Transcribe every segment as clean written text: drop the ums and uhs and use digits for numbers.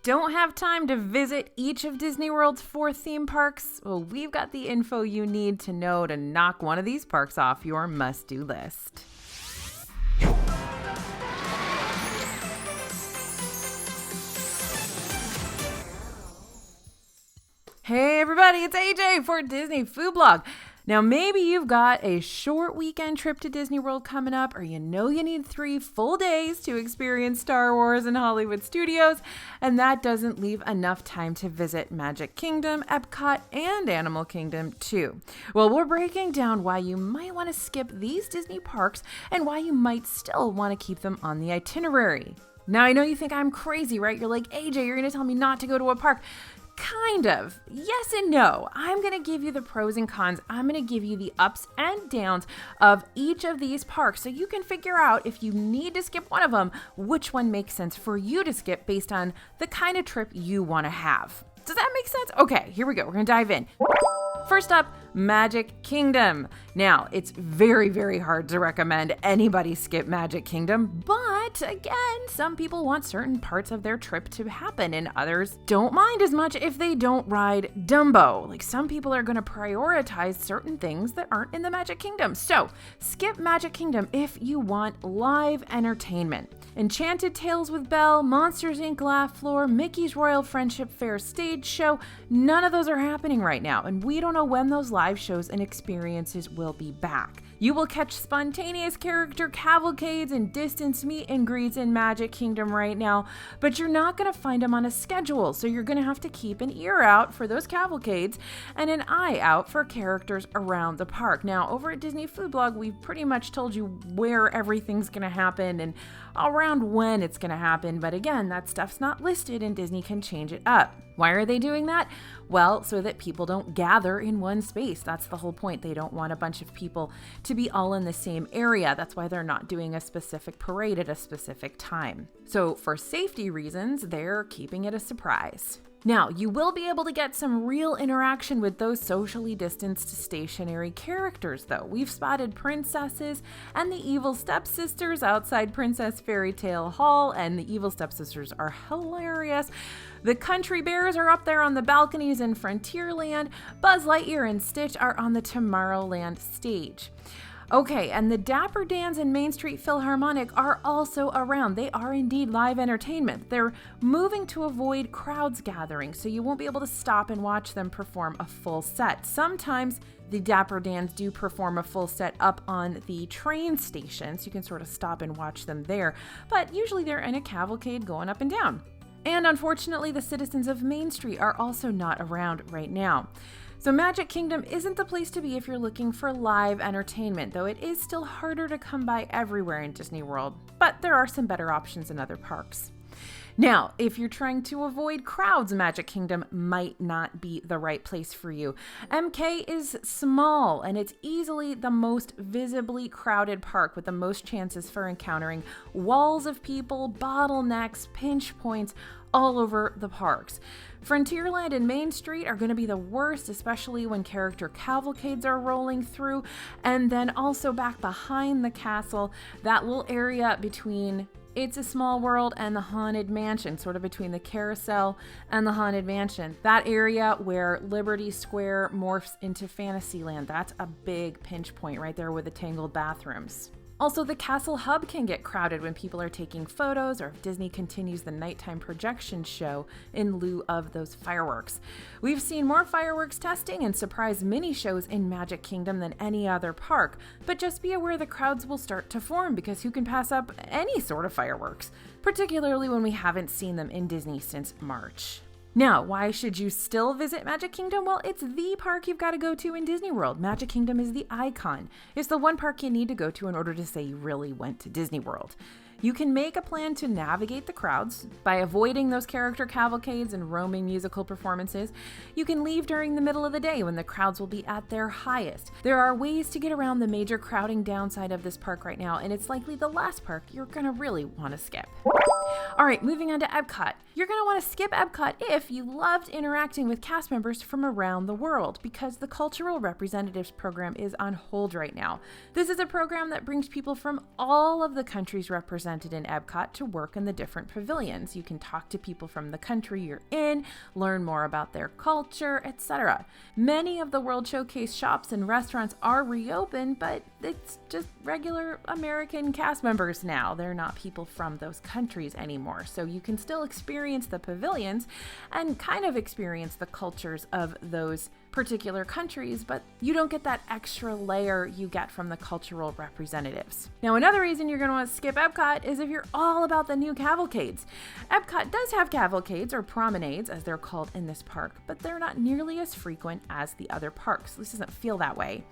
Don't have time to visit each of Disney World's 4 theme parks? Well, we've got the info you need to know to knock one of these parks off your must-do list. Hey everybody, it's AJ for Disney Food Blog. Now maybe you've got a short weekend trip to Disney World coming up, or you know you need 3 full days to experience Star Wars and Hollywood Studios, and that doesn't leave enough time to visit Magic Kingdom, EPCOT, and Animal Kingdom too. Well, we're breaking down why you might want to skip these Disney parks and why you might still want to keep them on the itinerary. Now I know you think I'm crazy, right? You're like, AJ, you're going to tell me not to go to a park. Kind of. Yes and no. I'm going to give you the pros and cons. I'm going to give you the ups and downs of each of these parks so you can figure out if you need to skip one of them, which one makes sense for you to skip based on the kind of trip you want to have. Does that make sense? Okay, here we go. We're going to dive in. First up, Magic Kingdom. Now, it's very, very hard to recommend anybody skip Magic Kingdom, but again, some people want certain parts of their trip to happen and others don't mind as much if they don't ride Dumbo. Like some people are going to prioritize certain things that aren't in the Magic Kingdom. So, skip Magic Kingdom if you want live entertainment. Enchanted Tales with Belle, Monsters Inc. Laugh Floor, Mickey's Royal Friendship Fair stage show, none of those are happening right now, and we don't know when those live shows and experiences will be back. You will catch spontaneous character cavalcades and distance meet and greets in Magic Kingdom right now, but you're not going to find them on a schedule, so you're going to have to keep an ear out for those cavalcades and an eye out for characters around the park. Now, over at Disney Food Blog, we've pretty much told you where everything's going to happen and around when it's going to happen, but again, that stuff's not listed and Disney can change it up. Why are they doing that? Well, so that people don't gather in one space. That's the whole point. They don't want a bunch of people to be all in the same area. That's why they're not doing a specific parade at a specific time. So for safety reasons, they're keeping it a surprise. Now, you will be able to get some real interaction with those socially distanced stationary characters, though. We've spotted princesses and the evil stepsisters outside Princess Fairy Tale Hall, and the evil stepsisters are hilarious. The country bears are up there on the balconies in Frontierland. Buzz Lightyear and Stitch are on the Tomorrowland stage. Okay, and the Dapper Dans and Main Street Philharmonic are also around. They are indeed live entertainment. They're moving to avoid crowds gathering, so you won't be able to stop and watch them perform a full set. Sometimes the Dapper Dans do perform a full set up on the train station, so you can sort of stop and watch them there, but usually they're in a cavalcade going up and down. And unfortunately, the citizens of Main Street are also not around right now. So Magic Kingdom isn't the place to be if you're looking for live entertainment, though it is still harder to come by everywhere in Disney World, but there are some better options in other parks. Now, if you're trying to avoid crowds, Magic Kingdom might not be the right place for you. MK is small, and it's easily the most visibly crowded park with the most chances for encountering walls of people, bottlenecks, pinch points, all over the parks. Frontierland and Main Street are going to be the worst, especially when character cavalcades are rolling through. And then also back behind the castle, that little area between It's a Small World and the Haunted Mansion, sort of between the carousel and the Haunted Mansion. That area where Liberty Square morphs into Fantasyland, that's a big pinch point right there with the tangled bathrooms. Also, the Castle Hub can get crowded when people are taking photos or if Disney continues the nighttime projection show in lieu of those fireworks. We've seen more fireworks testing and surprise mini shows in Magic Kingdom than any other park, but just be aware the crowds will start to form because who can pass up any sort of fireworks, particularly when we haven't seen them in Disney since March. Now, why should you still visit Magic Kingdom? Well, it's the park you've got to go to in Disney World. Magic Kingdom is the icon. It's the one park you need to go to in order to say you really went to Disney World. You can make a plan to navigate the crowds by avoiding those character cavalcades and roaming musical performances. You can leave during the middle of the day when the crowds will be at their highest. There are ways to get around the major crowding downside of this park right now, and it's likely the last park you're going to really want to skip. All right, moving on to EPCOT. You're going to want to skip EPCOT if you loved interacting with cast members from around the world, because the Cultural Representatives program is on hold right now. This is a program that brings people from all of the countries represented in EPCOT to work in the different pavilions. You can talk to people from the country you're in, learn more about their culture, etc. Many of the World Showcase shops and restaurants are reopened, but it's just regular American cast members now. They're not people from those countries anymore, so you can still experience the pavilions and kind of experience the cultures of those particular countries, but you don't get that extra layer you get from the cultural representatives. Now, another reason you're going to want to skip EPCOT is if you're all about the new cavalcades. EPCOT does have cavalcades, or promenades as they're called in this park, but they're not nearly as frequent as the other parks. This doesn't feel that way.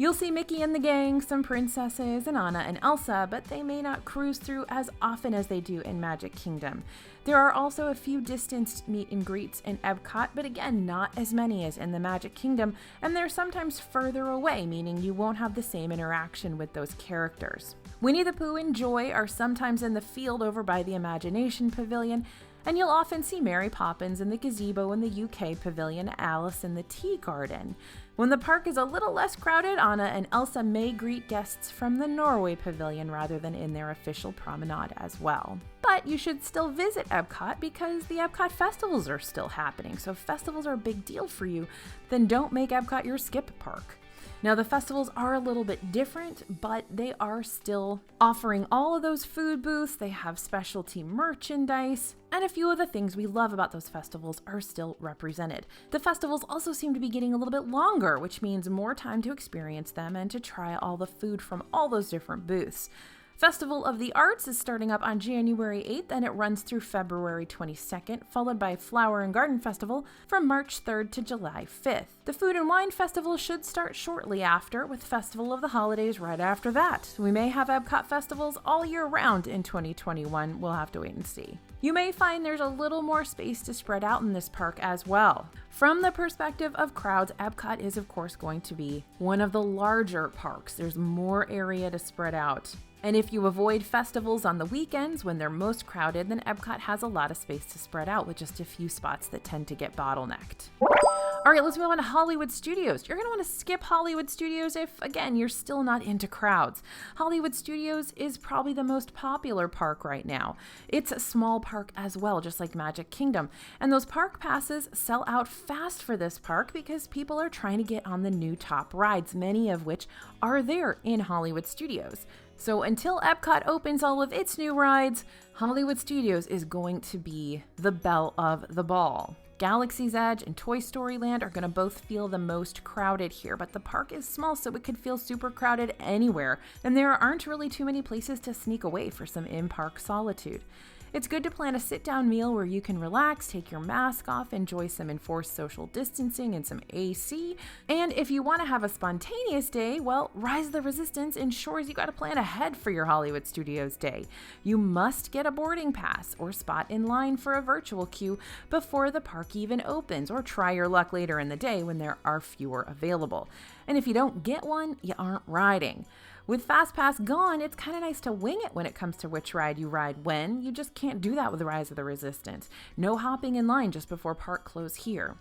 You'll see Mickey and the gang, some princesses, and Anna and Elsa, but they may not cruise through as often as they do in Magic Kingdom. There are also a few distanced meet and greets in EPCOT, but again, not as many as in the Magic Kingdom, and they're sometimes further away, meaning you won't have the same interaction with those characters. Winnie the Pooh and Joy are sometimes in the field over by the Imagination Pavilion, and you'll often see Mary Poppins in the gazebo in the UK Pavilion, Alice in the Tea Garden. When the park is a little less crowded, Anna and Elsa may greet guests from the Norway Pavilion rather than in their official promenade as well. But you should still visit EPCOT because the EPCOT festivals are still happening. So if festivals are a big deal for you, then don't make EPCOT your skip park. Now, the festivals are a little bit different, but they are still offering all of those food booths. They have specialty merchandise, and a few of the things we love about those festivals are still represented. The festivals also seem to be getting a little bit longer, which means more time to experience them and to try all the food from all those different booths. Festival of the Arts is starting up on January 8th and it runs through February 22nd, followed by Flower and Garden Festival from March 3rd to July 5th. The Food and Wine Festival should start shortly after, with Festival of the Holidays right after that. We may have EPCOT festivals all year round in 2021. We'll have to wait and see. You may find there's a little more space to spread out in this park as well. From the perspective of crowds, EPCOT is of course going to be one of the larger parks. There's more area to spread out. And if you avoid festivals on the weekends when they're most crowded, then EPCOT has a lot of space to spread out with just a few spots that tend to get bottlenecked. All right, let's move on to Hollywood Studios. You're going to want to skip Hollywood Studios if, again, you're still not into crowds. Hollywood Studios is probably the most popular park right now. It's a small park as well, just like Magic Kingdom. And those park passes sell out fast for this park because people are trying to get on the new top rides, many of which are there in Hollywood Studios. So until EPCOT opens all of its new rides, Hollywood Studios is going to be the belle of the ball. Galaxy's Edge and Toy Story Land are going to both feel the most crowded here, but the park is small, so it could feel super crowded anywhere, and there aren't really too many places to sneak away for some in-park solitude. It's good to plan a sit-down meal where you can relax, take your mask off, enjoy some enforced social distancing and some AC. And if you want to have a spontaneous day, well, Rise of the Resistance ensures you got to plan ahead for your Hollywood Studios day. You must get a boarding pass or spot in line for a virtual queue before the park even opens, or try your luck later in the day when there are fewer available. And if you don't get one, you aren't riding. With FastPass gone, it's kind of nice to wing it when it comes to which ride you ride when. You just can't do that with Rise of the Resistance. No hopping in line just before park close here.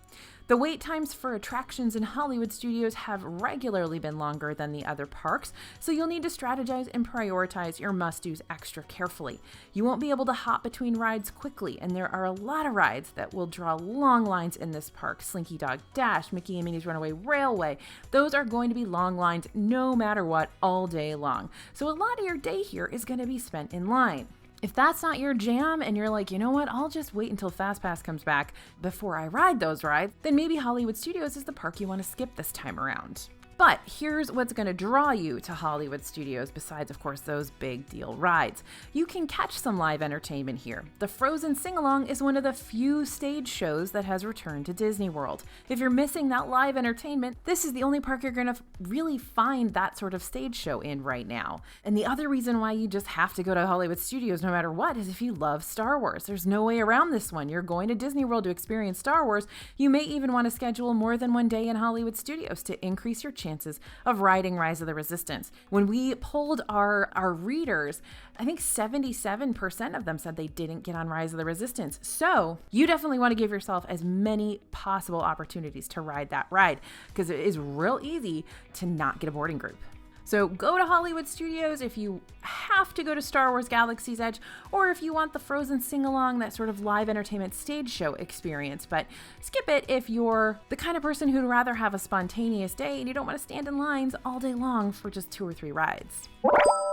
The wait times for attractions in Hollywood Studios have regularly been longer than the other parks, so you'll need to strategize and prioritize your must-dos extra carefully. You won't be able to hop between rides quickly, and there are a lot of rides that will draw long lines in this park. Slinky Dog Dash, Mickey and Minnie's Runaway Railway, those are going to be long lines no matter what all day long. So a lot of your day here is going to be spent in line. If that's not your jam and you're like, you know what, I'll just wait until FastPass comes back before I ride those rides, then maybe Hollywood Studios is the park you want to skip this time around. But here's what's going to draw you to Hollywood Studios besides, of course, those big deal rides. You can catch some live entertainment here. The Frozen Sing-Along is one of the few stage shows that has returned to Disney World. If you're missing that live entertainment, this is the only park you're going to really find that sort of stage show in right now. And the other reason why you just have to go to Hollywood Studios no matter what is if you love Star Wars. There's no way around this one. You're going to Disney World to experience Star Wars. You may even want to schedule more than one day in Hollywood Studios to increase your chance chances of riding Rise of the Resistance. When we polled our readers, I think 77% of them said they didn't get on Rise of the Resistance. So you definitely want to give yourself as many possible opportunities to ride that ride, because it is real easy to not get a boarding group. So go to Hollywood Studios if you have to go to Star Wars Galaxy's Edge, or if you want the Frozen sing-along, that sort of live entertainment stage show experience. But skip it if you're the kind of person who'd rather have a spontaneous day and you don't want to stand in lines all day long for just 2 or 3 rides.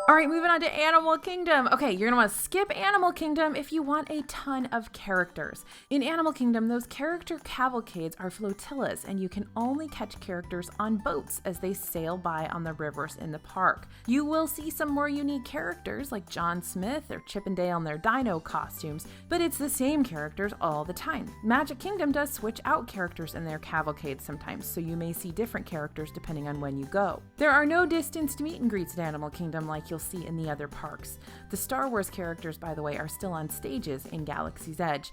All right, moving on to Animal Kingdom. Okay, you're gonna want to skip Animal Kingdom if you want a ton of characters. In Animal Kingdom, those character cavalcades are flotillas, and you can only catch characters on boats as they sail by on the rivers in the park. You will see some more unique characters like John Smith or Chip and Dale in their dino costumes, but it's the same characters all the time. Magic Kingdom does switch out characters in their cavalcades sometimes, so you may see different characters depending on when you go. There are no distanced meet and greets at Animal Kingdom like you'll see in the other parks. The Star Wars characters, by the way, are still on stages in Galaxy's Edge.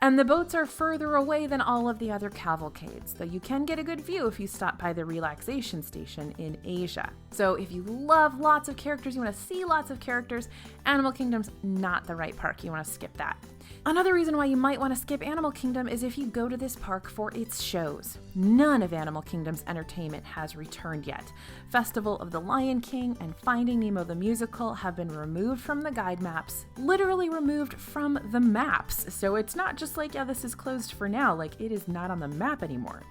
And the boats are further away than all of the other cavalcades, though you can get a good view if you stop by the relaxation station in Asia. So if you love lots of characters, you want to see lots of characters, Animal Kingdom's not the right park. You want to skip that. Another reason why you might want to skip Animal Kingdom is if you go to this park for its shows. None of Animal Kingdom's entertainment has returned yet. Festival of the Lion King and Finding Nemo the Musical have been removed from the guide maps, literally removed from the maps. So it's not just like, yeah, this is closed for now, like it is not on the map anymore.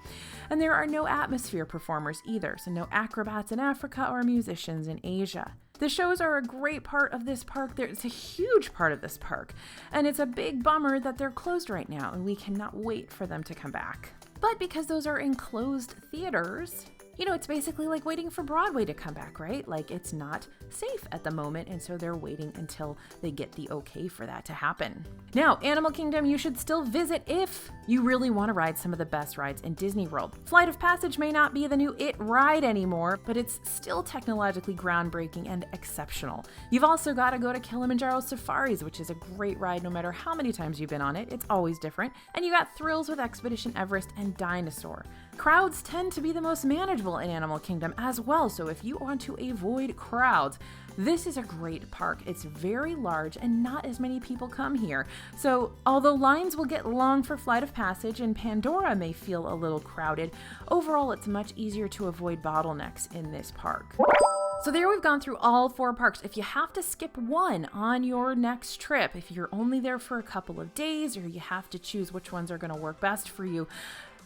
And there are no atmosphere performers either, so no acrobats in Africa or musicians in Asia. The shows are a great part of this park. It's a huge part of this park, and it's a big bummer that they're closed right now, and we cannot wait for them to come back. But because those are enclosed theaters, you know, it's basically like waiting for Broadway to come back, right? Like it's not safe at the moment, and so they're waiting until they get the okay for that to happen. Now, Animal Kingdom you should still visit if you really want to ride some of the best rides in Disney World. Flight of Passage may not be the new it ride anymore, but it's still technologically groundbreaking and exceptional. You've also got to go to Kilimanjaro Safaris, which is a great ride no matter how many times you've been on it. It's always different. And you got thrills with Expedition Everest and Dinosaur. Crowds tend to be the most manageable in Animal Kingdom as well, so if you want to avoid crowds, this is a great park. It's very large and not as many people come here. So although lines will get long for Flight of Passage and Pandora may feel a little crowded, overall it's much easier to avoid bottlenecks in this park. So there we've gone through all 4 parks. If you have to skip one on your next trip, if you're only there for a couple of days, or you have to choose which ones are going to work best for you,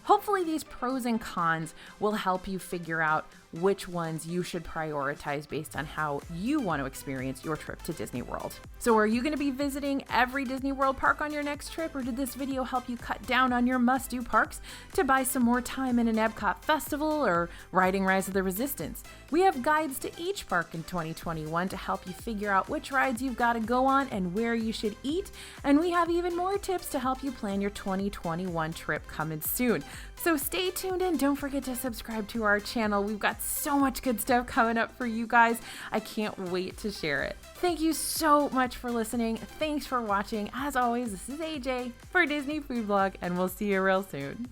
hopefully these pros and cons will help you figure out which ones you should prioritize based on how you want to experience your trip to Disney World. So are you going to be visiting every Disney World park on your next trip, or did this video help you cut down on your must-do parks to buy some more time in an EPCOT festival or riding Rise of the Resistance? We have guides to each park in 2021 to help you figure out which rides you've got to go on and where you should eat, and we have even more tips to help you plan your 2021 trip coming soon. So stay tuned and don't forget to subscribe to our channel. We've got so much good stuff coming up for you guys. I can't wait to share it. Thank you so much for listening. Thanks for watching. As always, this is AJ for Disney Food Blog, and we'll see you real soon.